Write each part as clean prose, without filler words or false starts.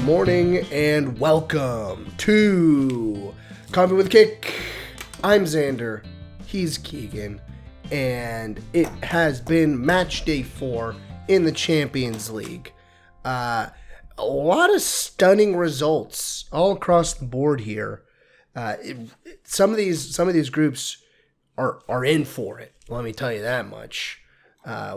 morning and welcome to Coffee with Kick. I'm Xander, he's Keegan, and it has been match day 4 in the Champions League. A lot of stunning results all across the board here. Some of these groups are in for it. Let me tell you that much.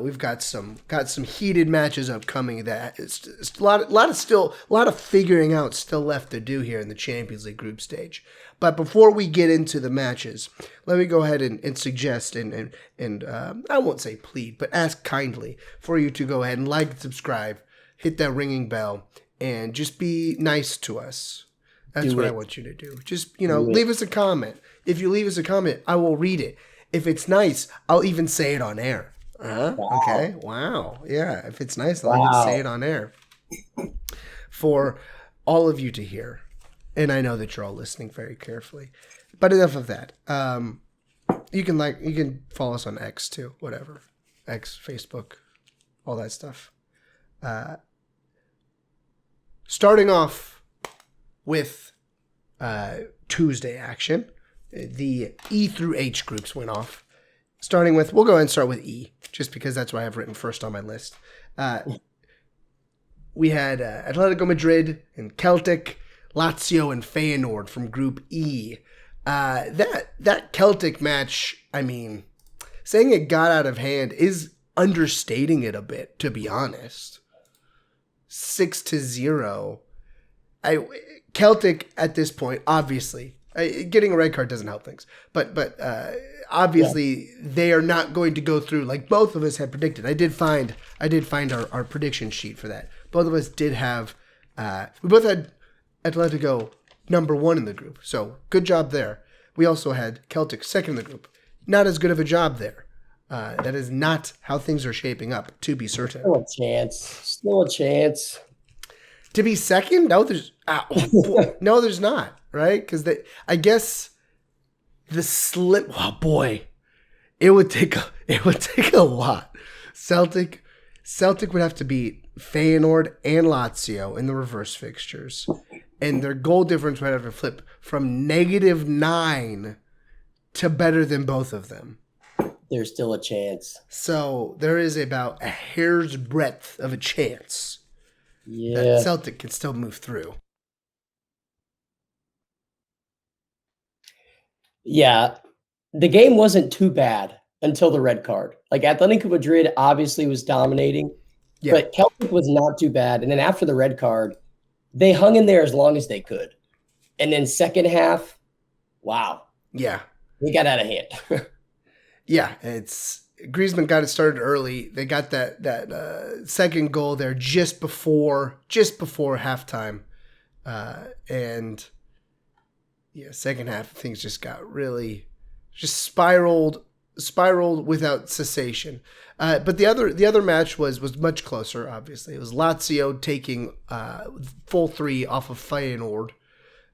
We've got some heated matches upcoming. That it's a lot of figuring out still left to do here in the Champions League group stage. But before we get into the matches, let me go ahead and suggest and I won't say plead, but ask kindly for you to go ahead and like and subscribe, hit that ringing bell, and just be nice to us. That's what I want you to do. Just leave us a comment. If you leave us a comment, I will read it. If it's nice, I'll even say it on air. Wow. Okay. Wow. Yeah. If it's nice, I'll even say it on air for all of you to hear. And I know that you're all listening very carefully. But enough of that. You can follow us on X too. Whatever. X, Facebook, all that stuff. Starting off with Tuesday action, the E through H groups went off. Starting with, we'll go ahead and start with E, just because that's what I have written first on my list. We had Atletico Madrid and Celtic, Lazio and Feyenoord from Group E. That Celtic match, I mean, saying it got out of hand is understating it a bit, to be honest. 6-0. Celtic at this point, obviously, getting a red card doesn't help things, but obviously they are not going to go through like both of us had predicted. I did find our prediction sheet for that. Both of us did have we both had Atletico number 1 in the group, so good job there. We also had Celtic second in the group. Not as good of a job there. That is not how things are shaping up, to be certain. Still a chance. To be second? No, there's no, there's not, right? Because I guess the slip. Oh boy, it would take a lot. Celtic would have to beat Feyenoord and Lazio in the reverse fixtures, and their goal difference would have to flip from -9 to better than both of them. There's still a chance. So there is about a hair's breadth of a chance. Yeah. That Celtic can still move through. Yeah. The game wasn't too bad until the red card. Like Atletico Madrid obviously was dominating, but Celtic was not too bad. And then after the red card, they hung in there as long as they could. And then second half, wow. Yeah. They got out of hand. Yeah, Griezmann got it started early. They got that second goal there just before halftime, and second half things just got really spiraled without cessation. But the other match was much closer. Obviously, it was Lazio taking full 3 off of Feyenoord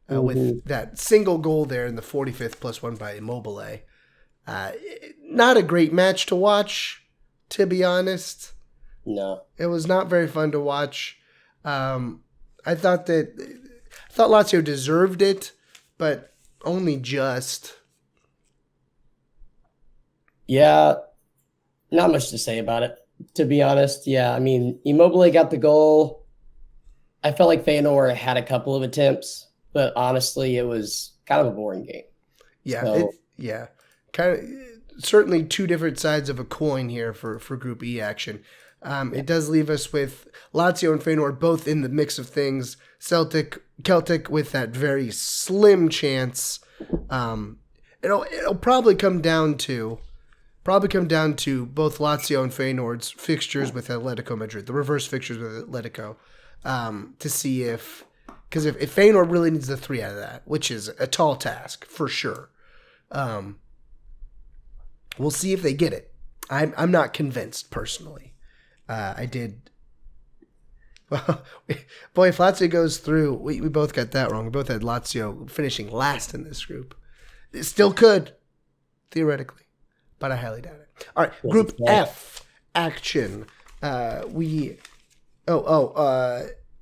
with that single goal there in the 45th +1 by Immobile. Not a great match to watch, to be honest. No. It was not very fun to watch. I thought Lazio deserved it, but only just. Yeah, not much to say about it, to be honest. Yeah, I mean, Immobile got the goal. I felt like Feyenoord had a couple of attempts, but honestly, it was kind of a boring game. Yeah, kind of certainly two different sides of a coin here for Group E action. It does leave us with Lazio and Feyenoord both in the mix of things. Celtic with that very slim chance. It'll probably come down to both Lazio and Feyenoord's fixtures with Atletico Madrid, the reverse fixtures with Atletico, to see if Feyenoord really needs the 3 out of that, which is a tall task for sure. We'll see if they get it. I'm not convinced personally. I did. Well, boy, if Lazio goes through, we both got that wrong. We both had Lazio finishing last in this group. It still could, theoretically, but I highly doubt it. All right, Group F action.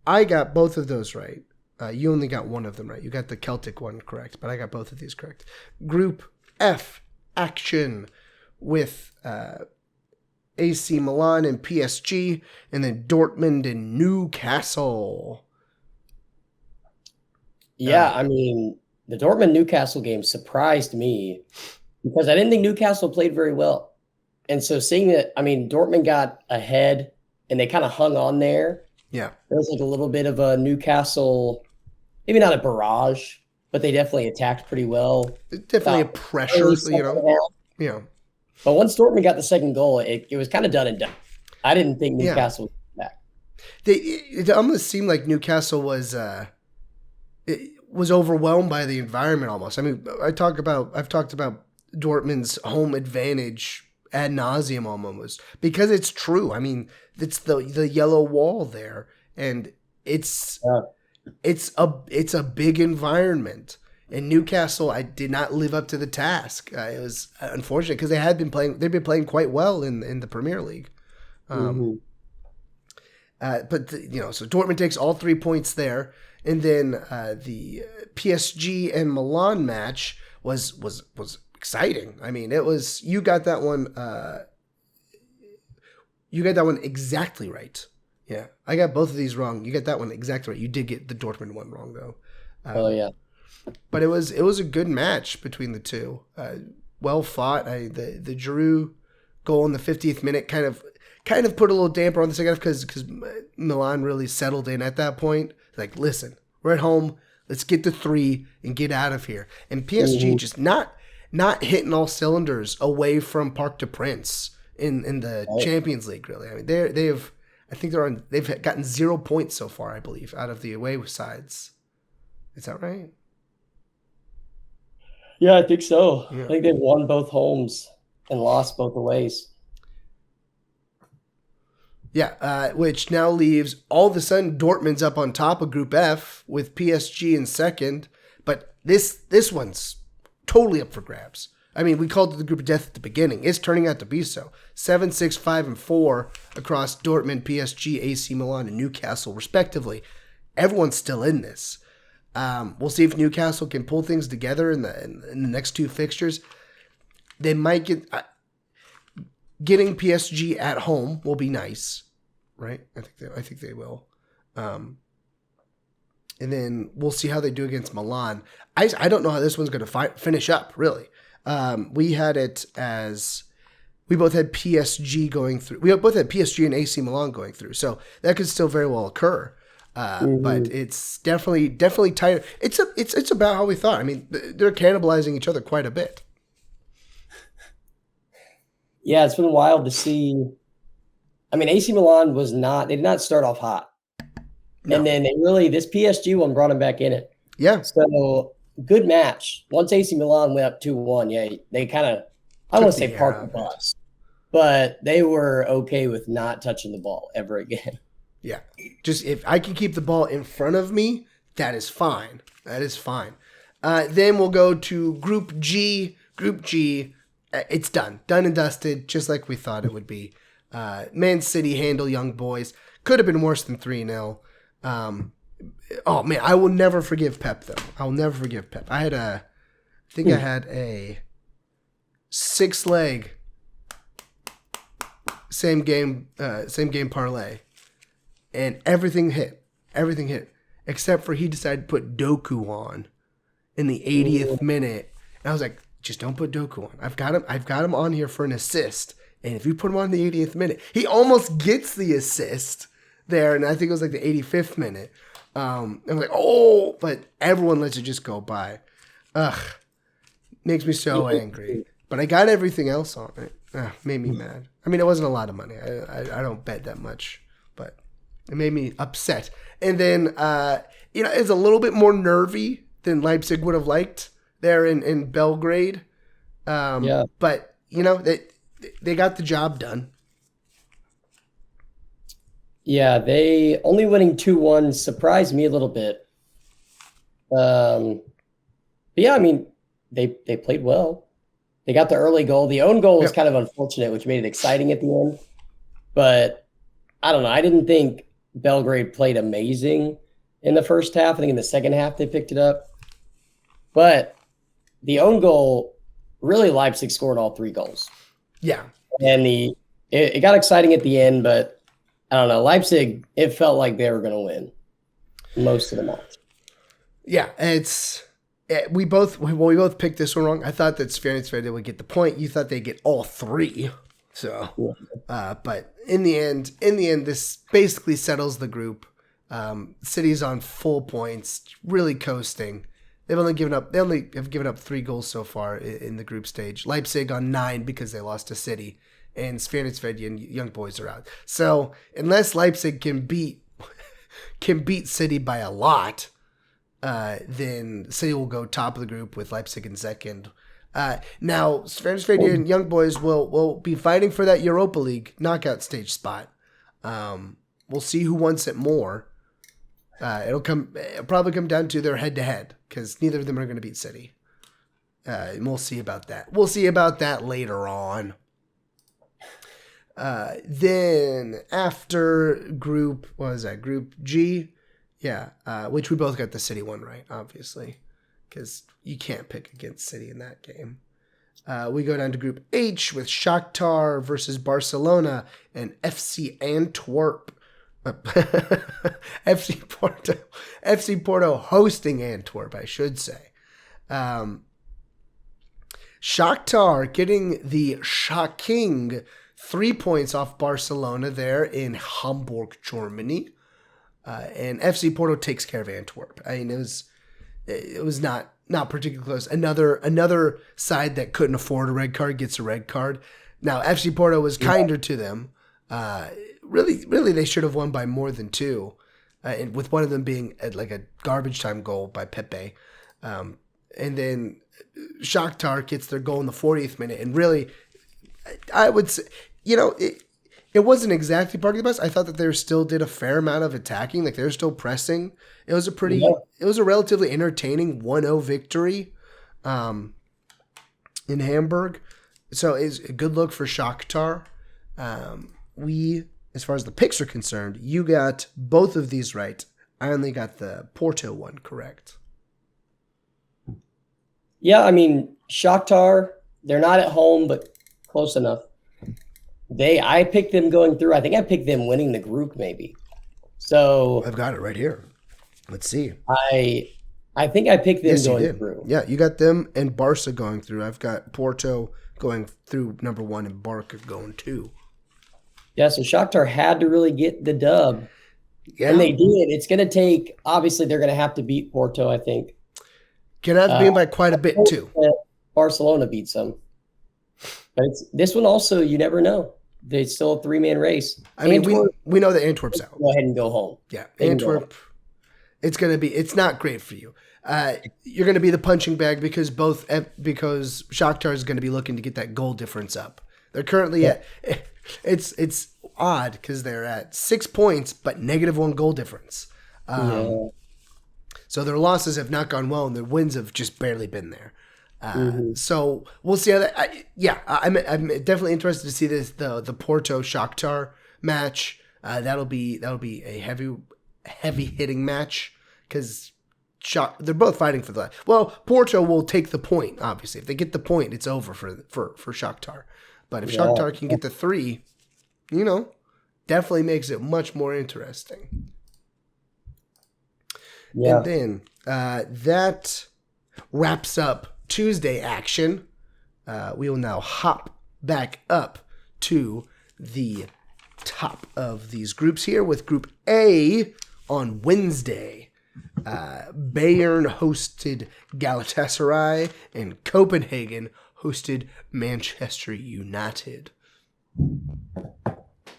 I got both of those right. You only got one of them right. You got the Celtic one correct, but I got both of these correct. Group F action with AC Milan and PSG, and then Dortmund and Newcastle. Yeah, I mean, the Dortmund-Newcastle game surprised me because I didn't think Newcastle played very well. And so seeing that, I mean, Dortmund got ahead and they kind of hung on there. Yeah. There was like a little bit of a Newcastle, maybe not a barrage, but they definitely attacked pretty well. Definitely a pressure, you know. Yeah. But once Dortmund got the second goal, it was kind of done and done. I didn't think Newcastle was back. It almost seemed like Newcastle was overwhelmed by the environment almost. I mean, I've talked about Dortmund's home advantage ad nauseum almost because it's true. I mean, it's the yellow wall there, and it's a big environment. And Newcastle, I did not live up to the task. It was unfortunate because they've been playing quite well in the Premier League. But so Dortmund takes all 3 points there, and then the PSG and Milan match was exciting. I mean, you got that one. You got that one exactly right. Yeah, I got both of these wrong. You got that one exactly right. You did get the Dortmund one wrong though. Oh yeah. But it was a good match between the two. Well fought. The Giroud goal in the 50th minute kind of put a little damper on the second half because Milan really settled in at that point. Like, listen, we're at home. Let's get the 3 and get out of here. And PSG just not hitting all cylinders away from Parc des Princes in the Champions League. Really, I mean they've gotten 0 points so far, I believe, out of the away sides. Is that right? Yeah, I think so. Yeah. I think they've won both homes and lost both aways. Yeah, which now leaves all of a sudden Dortmund's up on top of Group F with PSG in second, but this one's totally up for grabs. I mean, we called it the group of death at the beginning. It's turning out to be so. 7, 6, 5, and 4 across Dortmund, PSG, AC Milan, and Newcastle, respectively. Everyone's still in this. We'll see if Newcastle can pull things together in the next 2 fixtures. They might getting PSG at home will be nice, right? I think they will. And then we'll see how they do against Milan. I don't know how this one's going to finish up, really. We had it as we both had PSG going through. We both had PSG and AC Milan going through, so that could still very well occur. But it's definitely tighter. It's about how we thought. I mean, they're cannibalizing each other quite a bit. Yeah, it's been wild to see. I mean, AC Milan they did not start off hot. No. And then this PSG one brought them back in it. Yeah. So good match. Once AC Milan went up 2-1, yeah, they kind of, I don't want to say parked the bus, but they were okay with not touching the ball ever again. Yeah. Just if I can keep the ball in front of me, that is fine. That is fine. Then we'll go to Group G. Group G, it's done. Done and dusted, just like we thought it would be. Man City handle Young Boys. Could have been worse than 3-0. Oh, man, I will never forgive Pep, though. I will never forgive Pep. I had I had a 6-leg same game parlay. And everything hit, except for he decided to put Doku on in the 80th minute. And I was like, just don't put Doku on. I've got him on here for an assist. And if you put him on the 80th minute, he almost gets the assist there. And I think it was like the 85th minute. I'm like, oh, but everyone lets it just go by. Ugh, makes me so angry. But I got everything else on it. Made me mad. I mean, it wasn't a lot of money. I don't bet that much, but it made me upset. And then, it's a little bit more nervy than Leipzig would have liked there in Belgrade. But, they got the job done. Yeah, they only winning 2-1 surprised me a little bit. But yeah, I mean, they played well. They got the early goal. The own goal was kind of unfortunate, which made it exciting at the end. But I don't know. I didn't think Belgrade played amazing in the first half. I think in the second half they picked it up. But the own goal, really Leipzig scored all 3 goals. Yeah. And it got exciting at the end, but I don't know. Leipzig, it felt like they were going to win most of the match. Yeah, we both picked this one wrong. I thought that Sverige would get the point. You thought they'd get all 3. So, but in the end, this basically settles the group. City's on full points, really coasting. They only have given up 3 goals so far in the group stage. Leipzig on 9 because they lost to City, and Sverige and Young Boys are out. So unless Leipzig can beat City by a lot, then City will go top of the group with Leipzig in second. Now, Sverige and Young Boys will be fighting for that Europa League knockout stage spot. We'll see who wants it more. It'll probably come down to their head-to-head because neither of them are going to beat City. And we'll see about that. We'll see about that later on. Then after Group G? Yeah, which we both got the City one right, obviously, because you can't pick against City in that game. We go down to Group H with Shakhtar versus Barcelona and FC Antwerp. FC Porto hosting Antwerp, I should say. Shakhtar getting the shocking 3 points off Barcelona there in Hamburg, Germany. And FC Porto takes care of Antwerp. I mean, it was not particularly close. Another side that couldn't afford a red card gets a red card. Now, FC Porto was kinder to them. Really, they should have won by more than 2, and with one of them being like a garbage time goal by Pepe. And then Shakhtar gets their goal in the 40th minute. And really, I would say, it wasn't exactly parking the bus. I thought that they still did a fair amount of attacking. Like, they were still pressing. It was a relatively entertaining 1-0 victory in Hamburg. So it's a good look for Shakhtar. As far as the picks are concerned, you got both of these right. I only got the Porto one correct. Yeah, I mean, Shakhtar, they're not at home, but close enough. I picked them going through. I think I picked them winning the group, maybe. So I've got it right here. Let's see. I think I picked them going through. Yeah, you got them and Barca going through. I've got Porto going through number 1 and Barca going 2. Yeah, so Shakhtar had to really get the dub. Yeah. And they did. It's going to take, obviously, they're going to have to beat Porto, I think. Going to have to beat by quite a bit, too. Barcelona beats them. But this one also, you never know. It's still a 3-man race. I mean, we know that Antwerp's out. Go ahead and go home. Yeah, Antwerp, it's not great for you. You're going to be the punching bag because Shakhtar is going to be looking to get that goal difference up. They're currently at... It's odd because they're at 6 points, but -1 goal difference. So their losses have not gone well, and their wins have just barely been there. So we'll see how that. I'm definitely interested to see the Porto Shakhtar match. That'll be a heavy hitting match because they're both fighting for the. Well, Porto will take the point. Obviously, if they get the point, it's over for Shakhtar. But if Shakhtar can get the 3, definitely makes it much more interesting. Yeah. And then that wraps up Tuesday action. We will now hop back up to the top of these groups here with Group A on Wednesday. Bayern hosted Galatasaray and Copenhagen hosted Manchester United.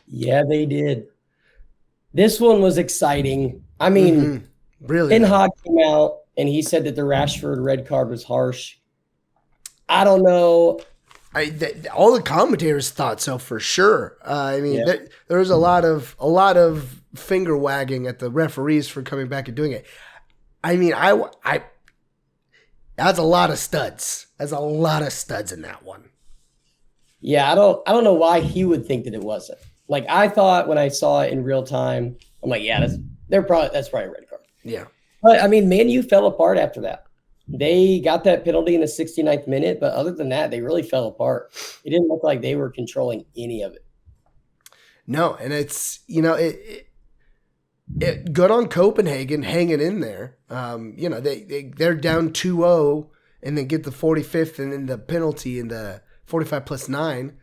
Yeah, they did. This one was exciting. I mean, really. Ten Hag came out and he said that the Rashford red card was harsh. I don't know. All the commentators thought so for sure. There was a lot of finger wagging at the referees for coming back and doing it. I mean, that's a lot of studs. There's a lot of studs in that one. Yeah, I don't know why he would think that it wasn't. Like, I thought when I saw it in real time, I'm like, yeah, that's probably a red card. Yeah. But I mean, Man U fell apart after that. They got that penalty in the 69th minute, but other than that, they really fell apart. It didn't look like they were controlling any of it. No, and it's, good on Copenhagen hanging in there. They're down 2-0 and then get the 45th and then the penalty in the 45 plus 9.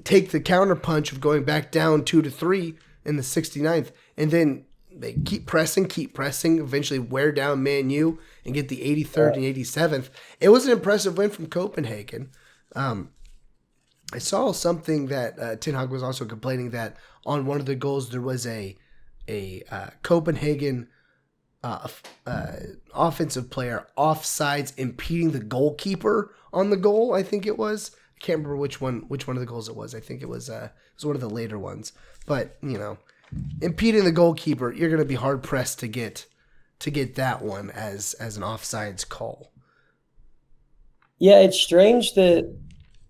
Take the counter punch of going back down 2-3 in the 69th, and then they keep pressing, eventually wear down Man U and get the 83rd and 87th. It was an impressive win from Copenhagen. I saw something that Ten Hag was also complaining that on one of the goals there was a Copenhagen offensive player offsides impeding the goalkeeper on the goal. I think it was. I can't remember which one of the goals it was. I think it was one of the later ones. But impeding the goalkeeper, you're going to be hard pressed to get that one as an offsides call. Yeah, it's strange that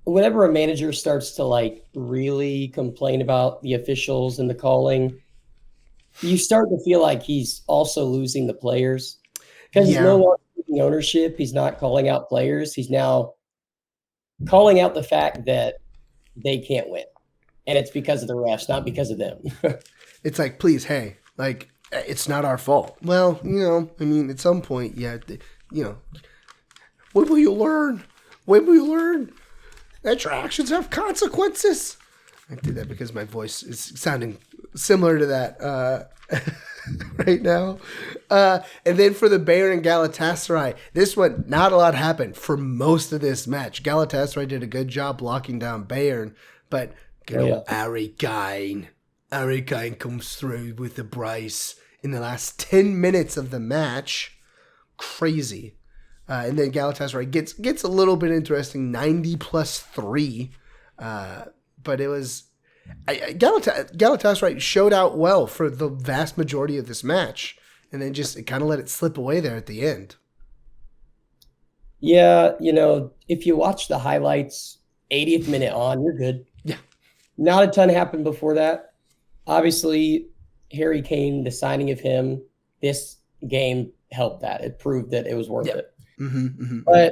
whenever a manager starts to really complain about the officials and the calling, you start to feel like he's also losing the players because he's no longer taking ownership. He's not calling out players. He's now calling out the fact that they can't win, and it's because of the refs, not because of them. It's like, please, hey, it's not our fault. Well, at some point, when will you learn? When will you learn that your actions have consequences? I did that because my voice is sounding similar to that right now. And then for the Bayern and Galatasaray, this one, not a lot happened for most of this match. Galatasaray did a good job locking down Bayern, but Harry Kane comes through with the brace in the last 10 minutes of the match. Crazy. And then Galatasaray gets a little bit interesting, 90 plus 3. But it was Galatasaray showed out well for the vast majority of this match, and then just kind of let it slip away there at the end. Yeah, if you watch the highlights, 80th minute on, you're good. Yeah. Not a ton happened before that. Obviously, Harry Kane, the signing of him, this game helped that. It proved that it was worth it. Mm-hmm, mm-hmm. But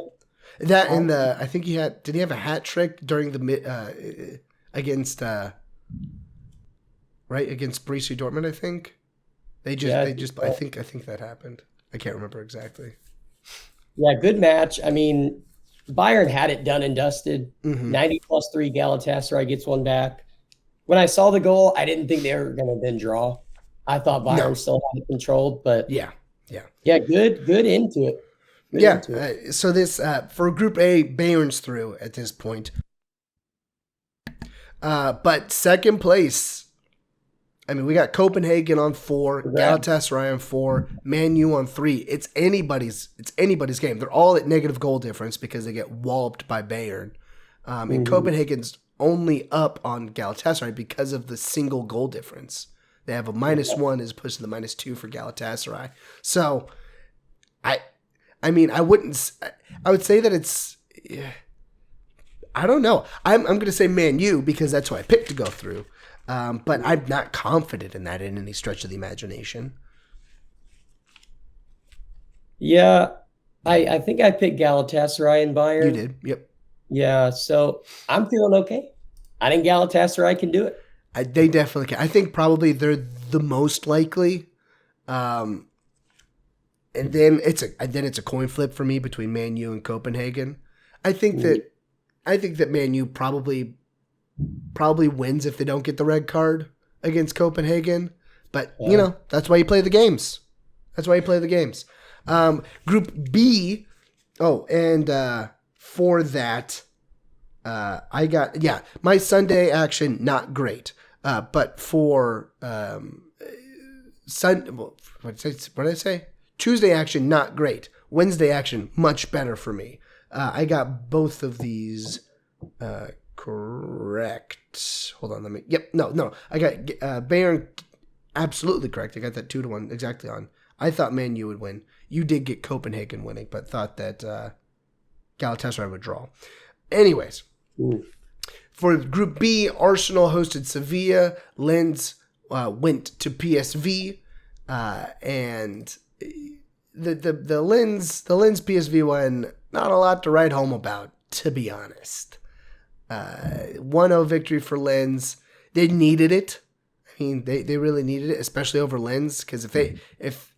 that and I think did he have a hat trick during the against Borussia Dortmund? I think I think that happened. I can't remember exactly. Yeah, good match. I mean, Bayern had it done and dusted. Mm-hmm. 90 plus 3, Galatasaray gets one back. When I saw the goal, I didn't think they were going to then draw. I thought Bayern still had it controlled, but yeah, good into it. So this for Group A, Bayern's through at this point. But second place, we got Copenhagen on 4, Galatasaray on 4, Man U on 3. It's anybody's game. They're all at negative goal difference because they get walloped by Bayern. And Copenhagen's only up on Galatasaray because of the single goal difference. They have a -1 as opposed to the -2 for Galatasaray. So I would say that it's, I don't know. I'm going to say Man U because that's who I picked to go through. But I'm not confident in that in any stretch of the imagination. Yeah, I think I picked Galatasaray and Bayern. You did, yep. Yeah, so I'm feeling okay. I think Galatasaray can do it. They definitely can. I think probably they're the most likely. And then it's a coin flip for me between Man U and Copenhagen. I think that Man U probably wins if they don't get the red card against Copenhagen. But that's why you play the games. Group B. Oh, and for that, I got my Sunday action not great. But for what did I say? Tuesday action, not great. Wednesday action, much better for me. I got both of these correct. Hold on, no. I got Bayern absolutely correct. I got that 2-1 exactly on. I thought Man U would win. You did get Copenhagen winning, but thought that Galatasaray would draw. Anyways, for Group B, Arsenal hosted Sevilla. Lens went to PSV, and the Linz PSV one, not a lot to write home about, to be honest. 1-0 victory for Linz. They needed it. I mean, they really needed it, especially over Linz, because if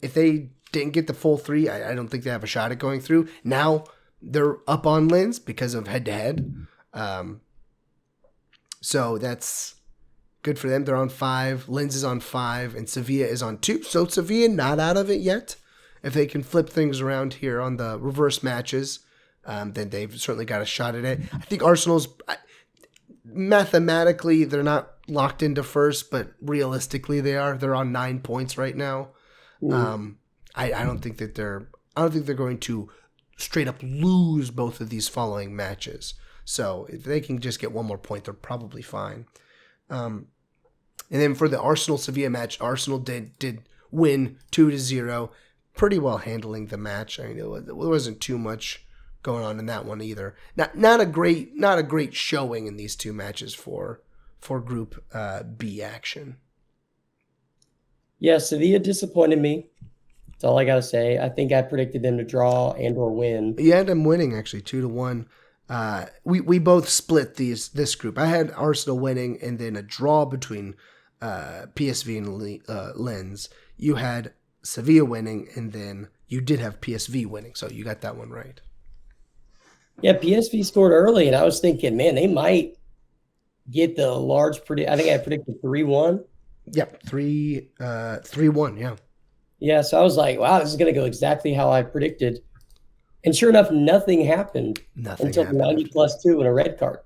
they didn't get the full 3, I don't think they have a shot at going through. Now they're up on Linz because of head-to-head. So that's good for them. They're on 5. Linz is on 5, and Sevilla is on 2. So Sevilla not out of it yet. If they can flip things around here on the reverse matches, then they've certainly got a shot at it. I think Arsenal's, mathematically, they're not locked into first, but realistically they are. They're on 9 points right now. I don't think they're going to straight up lose both of these following matches. So if they can just get one more point, they're probably fine. And then for the Arsenal-Sevilla match, Arsenal did win 2-0, pretty well handling the match. I mean, it wasn't too much going on in that one either. Not a great showing in these two matches for Group B action. Yeah, Sevilla disappointed me. That's all I got to say. I think I predicted them to draw and or win. You had them winning, actually, 2-1. We both split this group. I had Arsenal winning and then a draw between PSV and Linz. You had Sevilla winning, and then you did have PSV winning, so you got that one right. Yeah, PSV scored early, and I was thinking, man, they might get the large I think I predicted 3-1. Yep, 3-1, yeah. Yeah, so I was like, wow, this is going to go exactly how I predicted. And sure enough, nothing happened until 90+2 and a red card.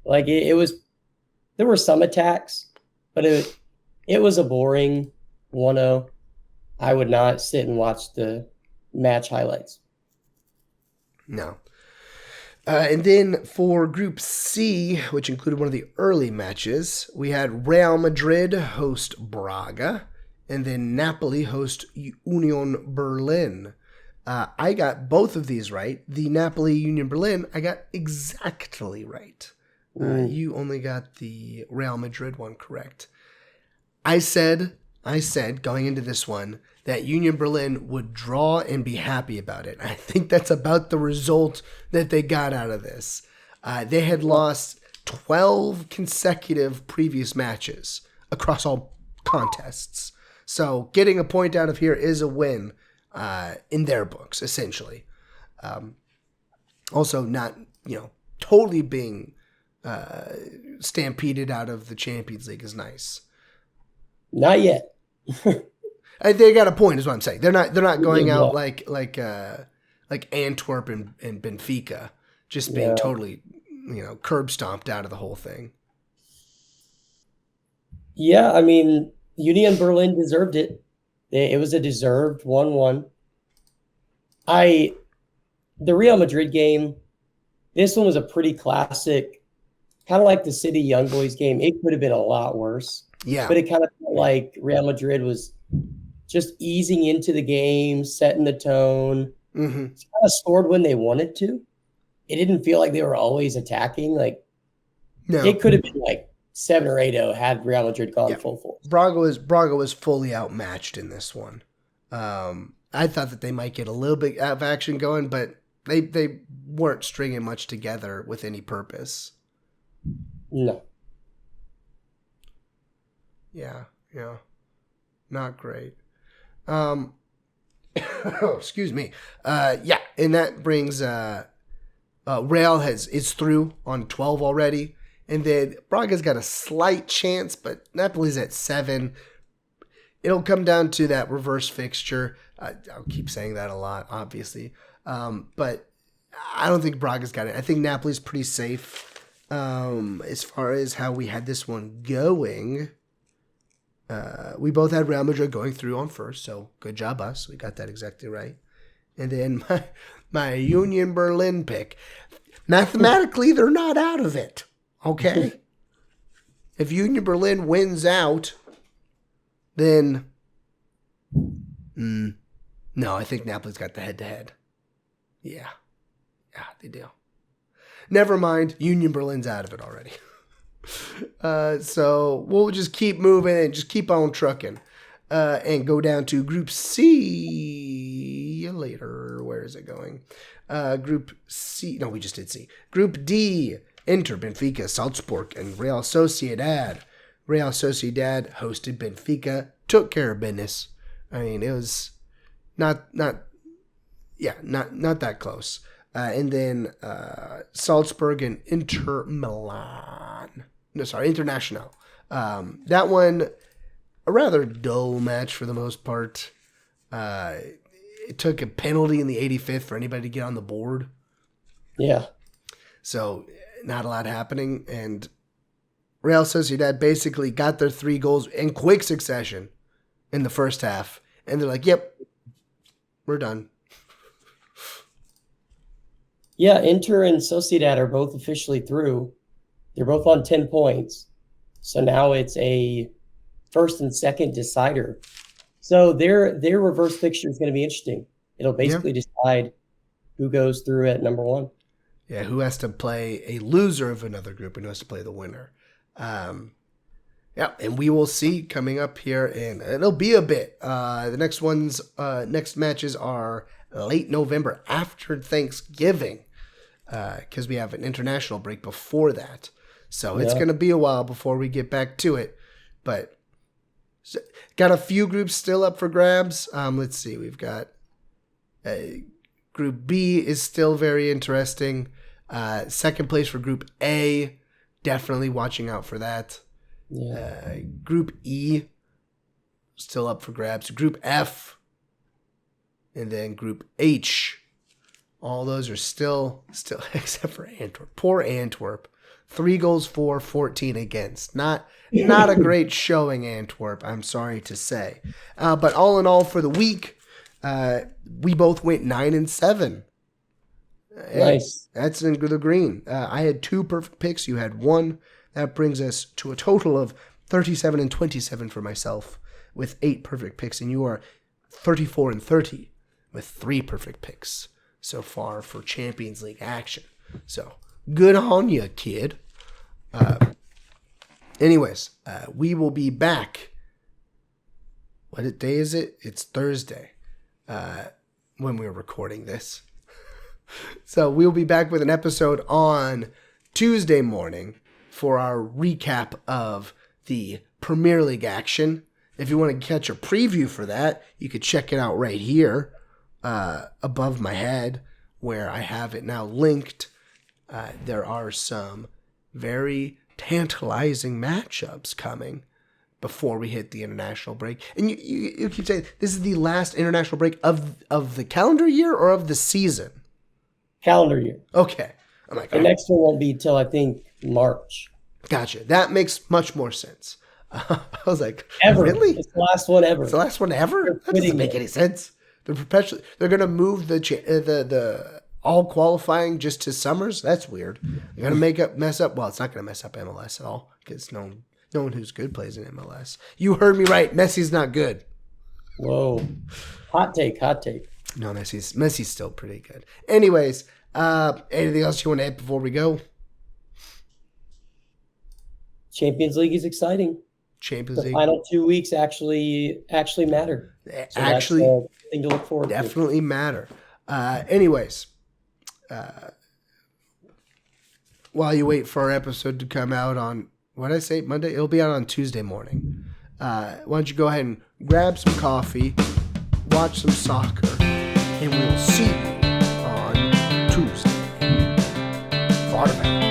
Like, it was – there were some attacks, but it was a boring 1-0. I would not sit and watch the match highlights. No. And then for Group C, which included one of the early matches, we had Real Madrid host Braga, and then Napoli host Union Berlin. I got both of these right. The Napoli Union Berlin, I got exactly right. You only got the Real Madrid one correct. I said going into this one that Union Berlin would draw and be happy about it. I think that's about the result that they got out of this. They had lost 12 consecutive previous matches across all contests. So getting a point out of here is a win in their books, essentially. Also not, totally being stampeded out of the Champions League is nice. Not yet. They got a point, is what I'm saying. They're not going out like Antwerp and Benfica, just being totally, curb stomped out of the whole thing. Yeah, I mean, Union Berlin deserved it. It was a deserved 1-1. The Real Madrid game, this one was a pretty classic, kind of like the City Young Boys game. It could have been a lot worse. Yeah. But it kind of felt like Real Madrid was just easing into the game, setting the tone. Mm-hmm. Kind of scored when they wanted to. It didn't feel like they were always attacking. It could have been 7 or 8-0 had Real Madrid gone full force. Braga was fully outmatched in this one. I thought that they might get a little bit of action going, but they weren't stringing much together with any purpose. No. Yeah. Not great. Excuse me. And that brings Real is through on 12 already. And then Braga's got a slight chance, but Napoli's at 7. It'll come down to that reverse fixture. I'll keep saying that a lot, obviously. But I don't think Braga's got it. I think Napoli's pretty safe as far as how we had this one going. We both had Real Madrid going through on first, so good job us. We got that exactly right. And then my Union Berlin pick. Mathematically, they're not out of it. Okay? If Union Berlin wins out, then no, I think Napoli's got the head-to-head. Yeah, they do. Never mind, Union Berlin's out of it already. So we'll just keep moving and just keep on trucking. And go down to Group C later. Where is it going? Group C. No, we just did C. Group D. Inter, Benfica, Salzburg, and Real Sociedad. Real Sociedad hosted Benfica, took care of business. I mean, it was not that close. And then Salzburg and Inter Milan. No, sorry, International. That one, a rather dull match for the most part. It took a penalty in the 85th for anybody to get on the board. Yeah. So not a lot happening. And Real Sociedad basically got their 3 goals in quick succession in the first half. And they're like, yep, we're done. Yeah, Inter and Sociedad are both officially through. They're both on 10 points. So now it's a first and second decider. So their reverse fixture is going to be interesting. It'll basically decide who goes through at number 1. Yeah, who has to play a loser of another group and who has to play the winner. And we will see coming up here, and it'll be a bit. The next matches are late November after Thanksgiving, because we have an international break before that. So it's going to be a while before we get back to it. But got a few groups still up for grabs. Let's see. We've got Group B is still very interesting. Second place for Group A. Definitely watching out for that. Yeah. Group E still up for grabs. Group F. And then Group H. All those are still except for Antwerp. Poor Antwerp. 3 goals for, 14 against. Not a great showing, Antwerp, I'm sorry to say. But all in all, for the week, we both went 9-7. Nice. That's in the green. I had 2 perfect picks. You had 1. That brings us to a total of 37-27 for myself with 8 perfect picks. And you are 34-30 with 3 perfect picks so far for Champions League action. So good on you, kid. Anyways, we will be back. What day is it? It's Thursday when we're recording this. So we'll be back with an episode on Tuesday morning for our recap of the Premier League action. If you want to catch a preview for that, you could check it out right here above my head where I have it now linked. There are some very tantalizing matchups coming before we hit the international break. And you keep saying this is the last international break of the calendar year or of the season? Calendar year. Okay. I'm like, the next one won't be till I think March. Gotcha. That makes much more sense. I was like, ever. Really? It's the last one ever. It's the last one ever? That doesn't make any sense. They're going to move the all qualifying just to summers? That's weird. They're going to mess up. Well, it's not going to mess up MLS at all because no one who's good plays in MLS. You heard me right. Messi's not good. Whoa. Hot take. No, Messi's still pretty good. Anyways, anything else you want to add before we go? Champions League is exciting. Champions League. The final 2 weeks actually matter. So actually, that's a thing to look forward to. Definitely matter. Anyways, while you wait for our episode to come out on, what did I say, Monday? It'll be out on Tuesday morning. Why don't you go ahead and grab some coffee, watch some soccer, and we will see you on Tuesday. Farewell.